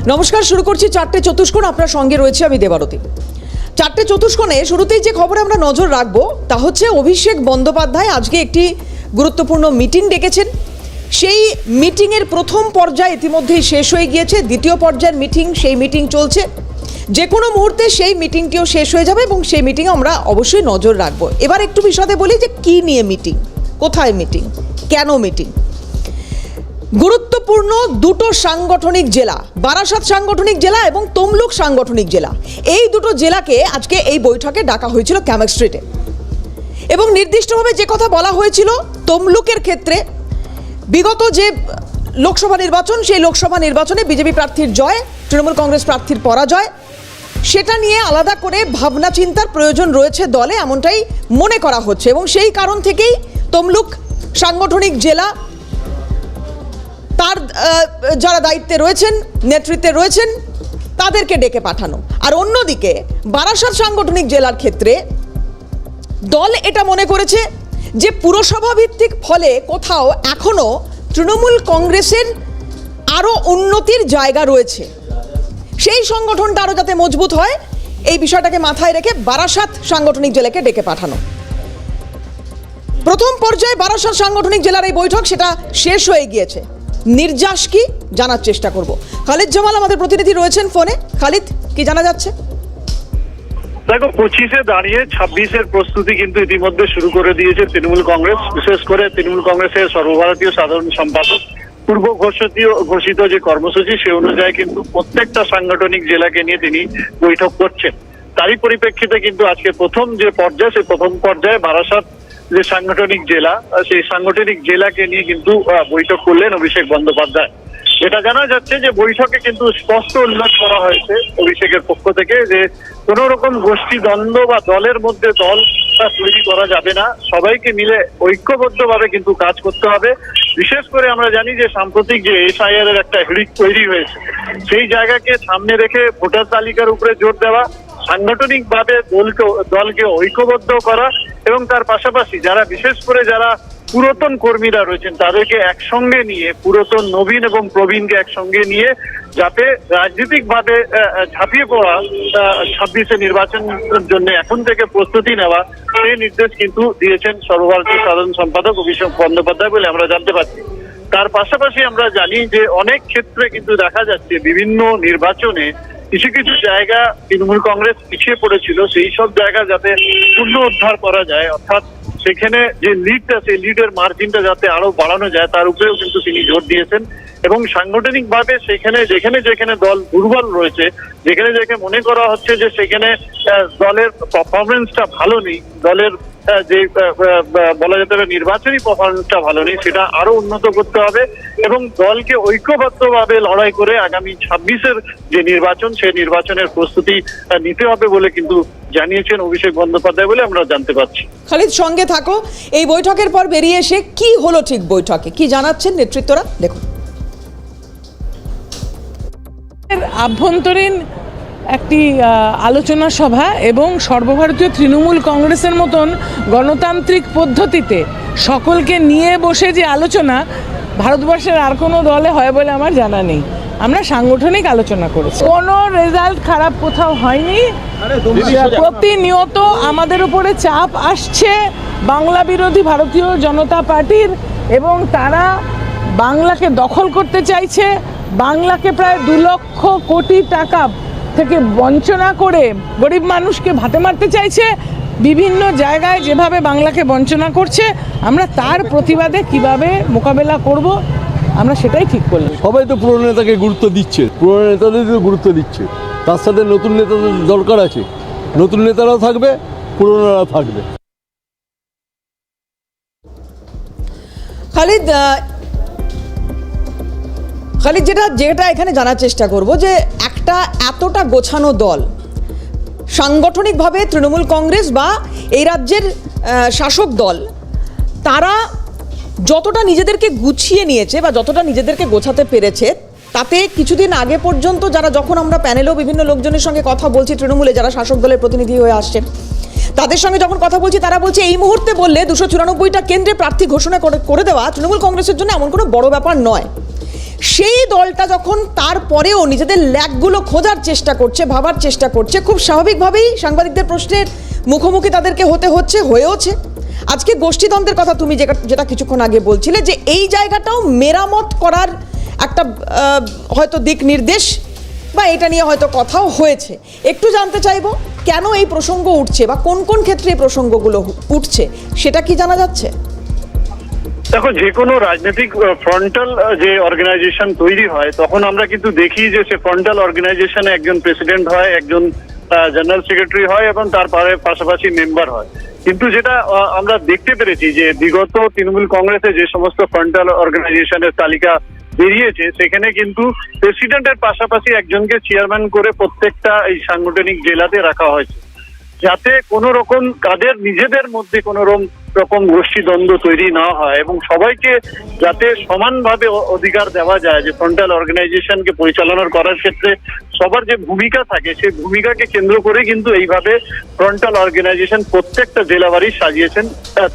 নমস্কার, শুরু করছি চারটে চতুষ্কোণ। আপনার সঙ্গে রয়েছে আমি দেবারতী। চারটে চতুষ্কোণে শুরুতেই যে খবরে আমরা নজর রাখবো তা হচ্ছে অভিষেক বন্দ্যোপাধ্যায় আজকে একটি গুরুত্বপূর্ণ মিটিং ডেকেছেন। সেই মিটিংয়ের প্রথম পর্যায়ে ইতিমধ্যেই শেষ হয়ে গিয়েছে, দ্বিতীয় পর্যায়ের মিটিং, সেই মিটিং চলছে। যে কোনো মুহূর্তে সেই মিটিংটিও শেষ হয়ে যাবে এবং সেই মিটিংয়ে আমরা অবশ্যই নজর রাখবো। এবার একটু বিশদে বলি যে কী নিয়ে মিটিং, কোথায় মিটিং, কেন মিটিং। গুরুত্বপূর্ণ দুটো সাংগঠনিক জেলা, বারাসাত সাংগঠনিক জেলা এবং তমলুক সাংগঠনিক জেলা, এই দুটো জেলাকে আজকে এই বৈঠকে ডাকা হয়েছিল ক্যামাক স্ট্রিটে। এবং নির্দিষ্টভাবে যে কথা বলা হয়েছিল, তমলুকের ক্ষেত্রে বিগত যে লোকসভা নির্বাচন, সেই লোকসভা নির্বাচনে বিজেপি প্রার্থীর জয়, তৃণমূল কংগ্রেস প্রার্থীর পরাজয়, সেটা নিয়ে আলাদা করে ভাবনা চিন্তার প্রয়োজন রয়েছে দলে, এমনটাই মনে করা হচ্ছে। এবং সেই কারণ থেকেই তমলুক সাংগঠনিক জেলা তার যারা দায়িত্বে রয়েছেন, নেতৃত্বে রয়েছেন, তাদেরকে ডেকে পাঠানো। আর অন্যদিকে বারাসাত সাংগঠনিক জেলার ক্ষেত্রে দল এটা মনে করেছে যে পুরসভা ভিত্তিক ফলে কোথাও এখনও তৃণমূল কংগ্রেসের আরও উন্নতির জায়গা রয়েছে, সেই সংগঠনটা আরও যাতে মজবুত হয়, এই বিষয়টাকে মাথায় রেখে বারাসাত সাংগঠনিক জেলাকে ডেকে পাঠানো। প্রথম পর্যায়ে বারাসাত সাংগঠনিক জেলার এই বৈঠক সেটা শেষ হয়ে গিয়েছে। নির্যাস কি জানার চেষ্টা করব। খালিদ জামাল আমাদের প্রতিনিধি রয়েছেন ফোনে। খালিদ, কি জানা যাচ্ছে? দেখো, 25-এ দাঁড়িয়ে 26-এর প্রস্তুতি কিন্তু ইতিমধ্যে শুরু করে দিয়েছে তৃণমূল কংগ্রেস। বিশেষ করে তৃণমূল কংগ্রেসের সর্বভারতীয় সাধারণ সম্পাদক পূর্ব ঘোষিত যে কর্মসূচি, সে অনুযায়ী কিন্তু প্রত্যেকটা সাংগঠনিক জেলাকে নিয়ে তিনি বৈঠক করছেন। তারই পরিপ্রেক্ষিতে কিন্তু আজকে প্রথম যে পর্যায়ে, সেই প্রথম পর্যায়ে বারাসাত যে সাংগঠনিক জেলা, সেই সাংগঠনিক জেলাকে নিয়ে কিন্তু বৈঠক করলেন অভিষেক বন্দ্যোপাধ্যায়। এটা জানা যাচ্ছে যে বৈঠকে কিন্তু স্পষ্ট উল্লেখ করা হয়েছে অভিষেকের পক্ষ থেকে যে কোনো রকম গোষ্ঠী দ্বন্দ্ব বা দলের মধ্যে দল তৈরি করা যাবে না, সবাইকে মিলে ঐক্যবদ্ধভাবে কিন্তু কাজ করতে হবে। বিশেষ করে আমরা জানি যে সাম্প্রতিক যে এসআইআর এর একটা হিড়িক তৈরি হয়েছে, সেই জায়গাকে সামনে রেখে ভোটার তালিকার উপরে জোর দেওয়া, সাংগঠনিকভাবে দলকে ঐক্যবদ্ধ করা এবং তার পাশাপাশি যারা বিশেষ করে যারা পুরাতন কর্মীরা রয়েছেন তাদেরকে একসঙ্গে নিয়ে, পুরাতন, নবীন এবং প্রবীণকে একসঙ্গে নিয়ে যাতে রাজনৈতিকভাবে ঝাঁপিয়ে পড়া 26-এ নির্বাচনের জন্য এখন থেকে প্রস্তুতি নেওয়া, সেই নির্দেশ কিন্তু দিয়েছেন সর্বভারতীয় সাধারণ সম্পাদক অভিষেক বন্দ্যোপাধ্যায় বলে আমরা জানতে পারছি। তার পাশাপাশি আমরা জানি যে অনেক ক্ষেত্রে কিন্তু দেখা যাচ্ছে বিভিন্ন নির্বাচনে কিছু কিছু জায়গা তৃণমূল কংগ্রেস পিছিয়ে পড়েছিল, সেই সব জায়গা যাতে পুনরুদ্ধার করা যায়, অর্থাৎ সেখানে যে লিডটা, সেই লিডের মার্জিনটা যাতে আরো বাড়ানো যায়, তার উপরেও কিন্তু তিনি জোর দিয়েছেন। এবং সাংগঠনিকভাবে সেখানে যেখানে দল দুর্বল রয়েছে, যেখানে মনে করা হচ্ছে যে সেখানে দলের পারফরমেন্সটা ভালো নেই, দলের যে বলা যেতে পারে নির্বাচনী পারফরমেন্সটা ভালো নেই, সেটা আরো উন্নত করতে হবে এবং দলকে ঐক্যবদ্ধভাবে লড়াই করে আগামী 26-এর যে নির্বাচন, সেই নির্বাচনের প্রস্তুতি নিতে হবে বলে কিন্তু জানিয়েছেন অভিষেক বন্দ্যোপাধ্যায় বলে আমরা জানতে পারছি। খালিদ, সঙ্গে থাকো। এই বৈঠকের পর বেরিয়ে এসে কি হলো ঠিক বৈঠকে, কি জানাচ্ছেন নেতৃত্বরা, দেখুন। আভ্যন্তরীণ একটি আলোচনা সভা এবং সর্বভারতীয় তৃণমূল কংগ্রেসের মতন গণতান্ত্রিক পদ্ধতিতে সকলকে নিয়ে বসে যে আলোচনা ভারতবর্ষের আর কোনো দলে হয় বলে আমার জানা নেই। আমরা সাংগঠনিক আলোচনা করেছি, কোনো রেজাল্ট খারাপ কোথাও হয়নি। প্রতিনিয়ত আমাদের উপরে চাপ আসছে বাংলা বিরোধী ভারতীয় জনতা পার্টির, এবং তারা বাংলাকে দখল করতে চাইছে, বাংলাকে প্রায় 2 লক্ষ কোটি টাকা থেকে বঞ্চনা করে গরিব মানুষকে ভাতে মারতে চাইছে। বিভিন্ন জায়গায় যেভাবে বাংলাকে বঞ্চনা করছে, আমরা তার প্রতিবাদে কিভাবে মোকাবেলা করব, আমরা সেটাই ঠিক করলাম। সবাই তো পুরনো নেতাকে গুরুত্ব দিচ্ছে, পুরনো নেতাদের গুরুত্ব দিচ্ছে, তার সাথে নতুন নেতাদের দরকার আছে। নতুন নেতারাও থাকবে, পুরনোরাও থাকবে। খালিদ, যেটা এখানে জানার চেষ্টা করব যে একটা এতটা গোছানো দল, সাংগঠনিকভাবে তৃণমূল কংগ্রেস বা এই রাজ্যের শাসক দল, তারা যতটা নিজেদেরকে গুছিয়ে নিয়েছে বা যতটা নিজেদেরকে গোছাতে পেরেছে, তাতে কিছুদিন আগে পর্যন্ত যখন আমরা প্যানেলেও বিভিন্ন লোকজনের সঙ্গে কথা বলছি, তৃণমূলে যারা শাসক দলের প্রতিনিধি হয়ে আসছেন, তাদের সঙ্গে যখন কথা বলছি, তারা বলছে এই মুহূর্তে বললে 294টা কেন্দ্রে প্রার্থী ঘোষণা করে দেওয়া তৃণমূল কংগ্রেসের জন্য এমন কোনো বড় ব্যাপার নয়। সেই দলটা যখন তারপরেও নিজেদের ল্যাকগুলো খোঁজার চেষ্টা করছে, ভাবার চেষ্টা করছে, খুব স্বাভাবিকভাবেই সাংবাদিকদের প্রশ্নের মুখোমুখি তাদেরকে হতে হচ্ছে, হয়েওছে। আজকে গোষ্ঠীদ্বন্দ্বের কথা তুমি যেটা কিছুক্ষণ আগে বলছিলে, যে এই জায়গাটাও মেরামত করার একটা হয়তো দিক নির্দেশ বা এটা নিয়ে হয়তো কথাও হয়েছে। একটু জানতে চাইবো কেন এই প্রসঙ্গ উঠছে বা কোন কোন ক্ষেত্রে এই প্রসঙ্গগুলো উঠছে, সেটা কি জানা যাচ্ছে? দেখো, যে কোনো রাজনৈতিক ফ্রন্টাল যে অর্গানাইজেশন তৈরি হয় তখন আমরা কিন্তু দেখি যে সে ফ্রন্টাল অর্গানাইজেশনে একজন প্রেসিডেন্ট হয়, একজন জেনারেল সেক্রেটারি হয় এবং তার পাশাপাশি মেম্বার হয়। কিন্তু যেটা আমরা দেখতে পেরেছি যে বিগত তৃণমূল কংগ্রেসে যে সমস্ত ফ্রন্টাল অর্গানাইজেশনের তালিকা বেরিয়েছে সেখানে কিন্তু প্রেসিডেন্টের পাশাপাশি একজনকে চেয়ারম্যান করে প্রত্যেকটা এই সাংগঠনিক জেলাতে রাখা হয়েছে, যাতে কোনো রকম তাদের নিজেদের মধ্যে কোনো রকম গোষ্ঠীদ্বন্দ্ব তৈরি না হয় এবং সবাইকে যাতে সমানভাবে অধিকার দেওয়া যায়, যে ফ্রন্টাল অর্গানাইজেশনকে পরিচালনা করার ক্ষেত্রে সবার যে ভূমিকা থাকে সেই ভূমিকাকে কেন্দ্র করে কিন্তু এইভাবে ফ্রন্টাল অর্গানাইজেশন প্রত্যেকটা জেলাবাড়ি সাজিয়েছেন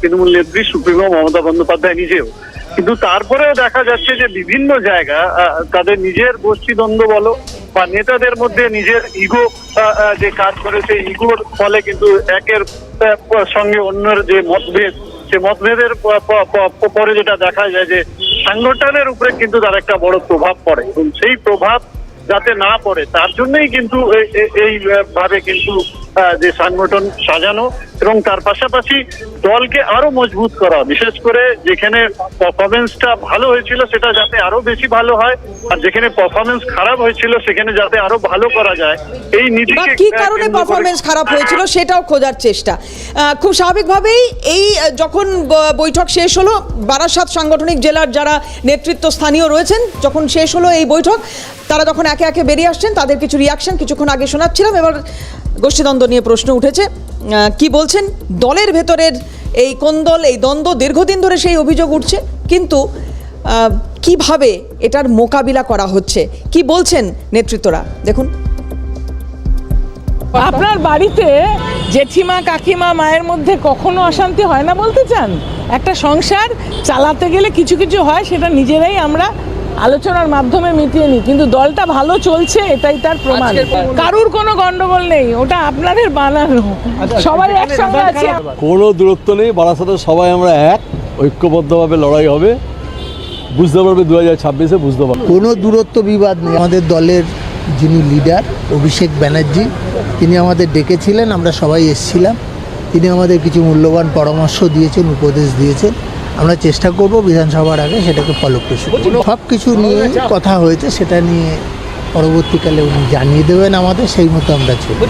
তৃণমূল নেত্রী সুপ্রিমো মমতা বন্দ্যোপাধ্যায় নিজেও। কিন্তু তারপরেও দেখা যাচ্ছে যে বিভিন্ন জায়গা তাদের নিজের গোষ্ঠীদ্বন্দ্ব বলো বা নেতাদের মধ্যে নিজের ইগো যে কাজ করে, সেই ইগোর ফলে কিন্তু একের সঙ্গে অন্যের যে মতভেদ, সে মতভেদের পরে যেটা দেখা যায় যে সংগঠনের উপরে কিন্তু তার একটা বড় প্রভাব পড়ে এবং সেই প্রভাব যাতে না পড়ে তার জন্যই কিন্তু এই ভাবে কিন্তু যে সংগঠন সাজানো এবং তার পাশাপাশি দলকে আরো মজবুত করা, বিশেষ করে যেখানে পারফরমেন্সটা ভালো হয়েছিল সেটা যাতে আরো বেশি ভালো হয়, আর যেখানে পারফরমেন্স খারাপ হয়েছিল সেখানে যাতে আরো ভালো করা যায়। এই নীতিকে কি কারণে পারফরমেন্স খারাপ হয়েছিল সেটাও খোঁজার চেষ্টা। খুব স্বাভাবিকভাবেই এই যখন বৈঠক শেষ হলো, বারাসাত সাংগঠনিক জেলার যারা নেতৃত্ব স্থানীয় রয়েছেন, যখন শেষ হলো এই বৈঠক, তারা যখন একে একে বেরিয়ে আসছেন, তাদের কিছু রিয়াকশন কিছুক্ষণ আগে শোনাচ্ছিলাম। এবার গোষ্ঠীদ্বন্দ্ব নিয়ে প্রশ্ন উঠেছে, কি বলছেন দলের ভেতরের এই কোন্দল, এই দ্বন্দ্ব দীর্ঘদিন ধরে সেই অভিযোগ উঠছে, কিন্তু কিভাবে এটার মোকাবিলা করা হচ্ছে, কি বলছেন নেতৃত্বরা, দেখুন। আপনার বাড়িতে জেঠিমা কাকিমা মায়ের মধ্যে কখনো অশান্তি হয় না বলতে চান? একটা সংসার চালাতে গেলে কিছু কিছু হয়, সেটা নিজেরাই আমরা আলোচনার মাধ্যমে মিটিয়ে নিই, কিন্তু দলটা ভালো চলছে এটাই তার প্রমাণ। কারুর কোনো গন্ডগোল নেই, ওটা আপনাদের বানানো, সবাই একসঙ্গে আছে। কোনো দূরত্ব নেই, বারাসাতে সবাই আমরা এক, ঐক্যবদ্ধভাবে লড়াই হবে, বুঝতে পারবে 2026-এ বুঝতে পারবে। কোনো দূরত্ব বিবাদ নেই। আমাদের দলের যিনি লিডার অভিষেক ব্যানার্জি, তিনি আমাদের ডেকেছিলেন, আমরা সবাই এসেছিলাম। তিনি আমাদের কিছু মূল্যবান পরামর্শ দিয়েছেন, উপদেশ দিয়েছেন। আমরা চেষ্টা করব বিধানসভার আগে সেটাকে ফলপ্রসূ। সব কিছু নিয়ে কথা হয়েছে, সেটা নিয়ে পরবর্তীকালে উনি জানিয়ে দেবেন আমাদের, সেই মতো আমরা চলব।